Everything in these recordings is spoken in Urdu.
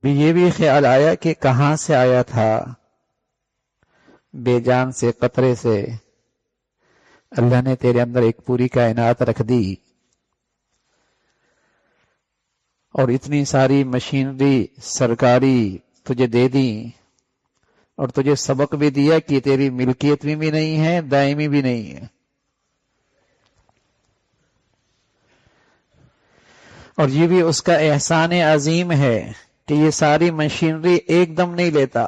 یہ بھی خیال آیا کہ کہاں سے آیا تھا، بے جان سے، قطرے سے اللہ نے تیرے اندر ایک پوری کائنات رکھ دی، اور اتنی ساری مشینری سرکاری تجھے دے دی، اور تجھے سبق بھی دیا کہ تیری ملکیت بھی نہیں ہے، دائمی بھی نہیں ہے، اور یہ بھی اس کا احسان عظیم ہے کہ یہ ساری مشینری ایک دم نہیں لیتا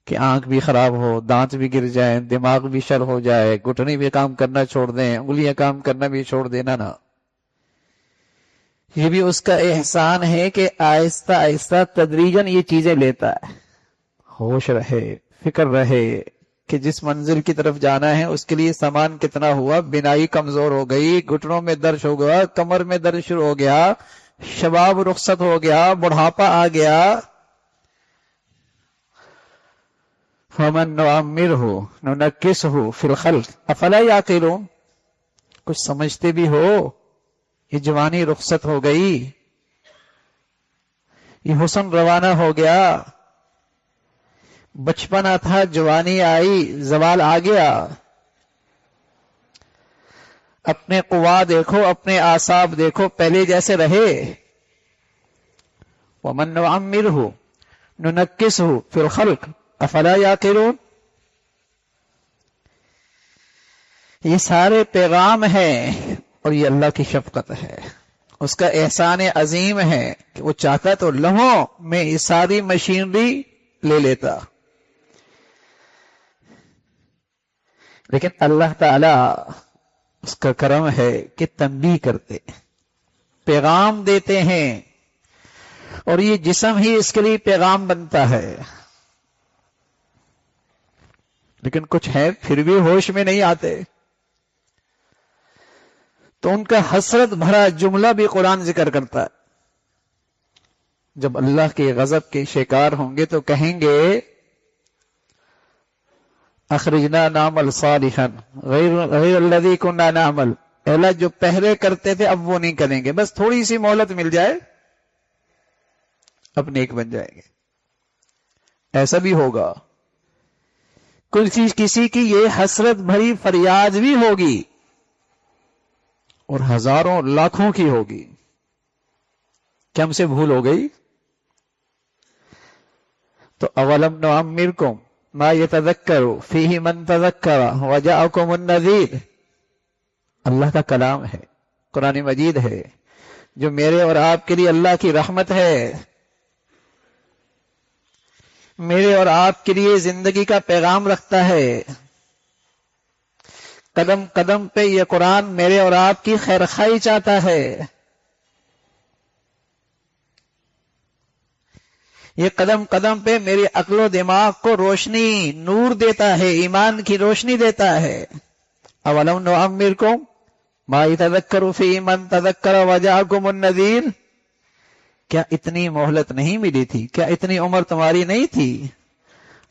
کہ آنکھ بھی خراب ہو، دانت بھی گر جائیں، دماغ بھی شل ہو جائے، گھٹنی بھی کام کرنا چھوڑ دیں، انگلیاں کام کرنا بھی چھوڑ دینا نا۔ یہ بھی اس کا احسان ہے کہ آہستہ آہستہ تدریجاً یہ چیزیں لیتا ہے، ہوش رہے، فکر رہے کہ جس منزل کی طرف جانا ہے اس کے لیے سامان کتنا ہوا، بینائی کمزور ہو گئی، گھٹنوں میں درد ہو گیا، کمر میں درد شروع ہو گیا، شباب رخصت ہو گیا، بڑھاپا آ گیا۔ فَمَن نُعَمِّرْهُ نُنَكِّسْهُ فِي الْخَلْقِ أَفَلَا يَعْقِلُونَ، کچھ سمجھتے بھی ہو؟ یہ جوانی رخصت ہو گئی، یہ حسن روانہ ہو گیا، بچپنا تھا، جوانی آئی، زوال آ گیا۔ اپنے قوا دیکھو، اپنے اعصاب دیکھو، پہلے جیسے رہے۔ وَمَن نُعَمِّرْهُ نُنَكِّسْهُ فِي الْخَلْقِ أَفَلَا يَعْقِلُونَ، یہ سارے پیغام ہیں، اور یہ اللہ کی شفقت ہے، اس کا احسان عظیم ہے کہ وہ چاہتا تو لمحوں میں یہ ساری مشینری لے لیتا، لیکن اللہ تعالی اس کا کرم ہے کہ تنبیہ کرتے، پیغام دیتے ہیں، اور یہ جسم ہی اس کے لیے پیغام بنتا ہے، لیکن کچھ ہے پھر بھی ہوش میں نہیں آتے۔ تو ان کا حسرت بھرا جملہ بھی قرآن ذکر کرتا ہے، جب اللہ کے غضب کے شکار ہوں گے تو کہیں گے اخرجنا نعمل صالحا غیر الذی کنا نعمل، اللہ جو پہلے کرتے تھے اب وہ نہیں کریں گے، بس تھوڑی سی مہلت مل جائے اب نیک بن جائیں گے۔ ایسا بھی ہوگا، کسی کی یہ حسرت بھری فریاد بھی ہوگی، اور ہزاروں لاکھوں کی ہوگی کہ ہم سے بھول ہو گئی۔ تو اولم نعمرکم ما یتذکر فیہ من تذکر وجاءکم النذیر، اللہ کا کلام ہے، قرآن مجید ہے، جو میرے اور آپ کے لیے اللہ کی رحمت ہے، میرے اور آپ کے لیے زندگی کا پیغام رکھتا ہے۔ قدم قدم پہ یہ قرآن میرے اور آپ کی خیر خواہی چاہتا ہے، یہ قدم قدم پہ میری عقل و دماغ کو روشنی، نور دیتا ہے، ایمان کی روشنی دیتا ہے۔ اولم نعمرکم ما یتذکر فیہ من تذکر وجاءکم النذیر، کیا اتنی مہلت نہیں ملی تھی؟ کیا اتنی عمر تمہاری نہیں تھی؟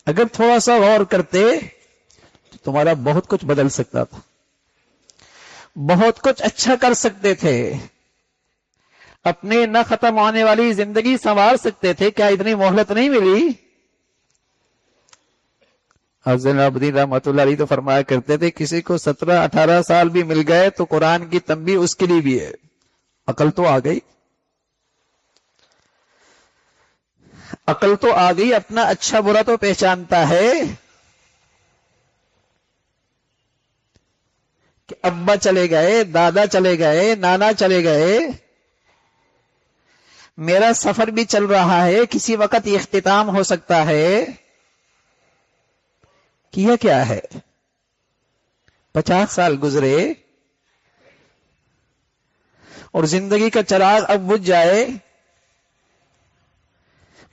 اگر تھوڑا سا غور کرتے تو تمہارا بہت کچھ بدل سکتا تھا، بہت کچھ اچھا کر سکتے تھے، اپنے نہ ختم ہونے والی زندگی سنوار سکتے تھے، کیا اتنی مہلت نہیں ملی؟ حضرت العابدین رحمۃ اللہ علیہ تو فرمایا کرتے تھے کسی کو 17-18 سال بھی مل گئے تو قرآن کی تنبیہ اس کے لیے بھی ہے، عقل تو آ گئی، عقل تو آ گئی، اپنا اچھا برا تو پہچانتا ہے کہ ابا چلے گئے، دادا چلے گئے، نانا چلے گئے، میرا سفر بھی چل رہا ہے، کسی وقت یہ اختتام ہو سکتا ہے۔ کیا کیا ہے؟ 50 سال گزرے اور زندگی کا چراغ اب بجھ جائے،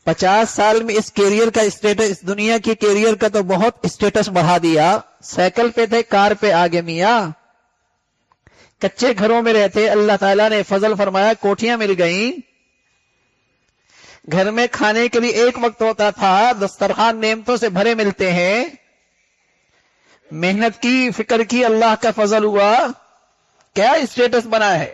50 سال میں اس کیریئر کا اسٹیٹس، اس دنیا کی کیریئر کا تو بہت اسٹیٹس بڑھا دیا، سائیکل پہ تھے، کار پہ آگے میاں، کچے گھروں میں رہتے، اللہ تعالیٰ نے فضل فرمایا کوٹھیاں مل گئیں، گھر میں کھانے کے لیے ایک وقت ہوتا تھا، دسترخوان نعمتوں سے بھرے ملتے ہیں، محنت کی، فکر کی، اللہ کا فضل ہوا، کیا اسٹیٹس بنا ہے؟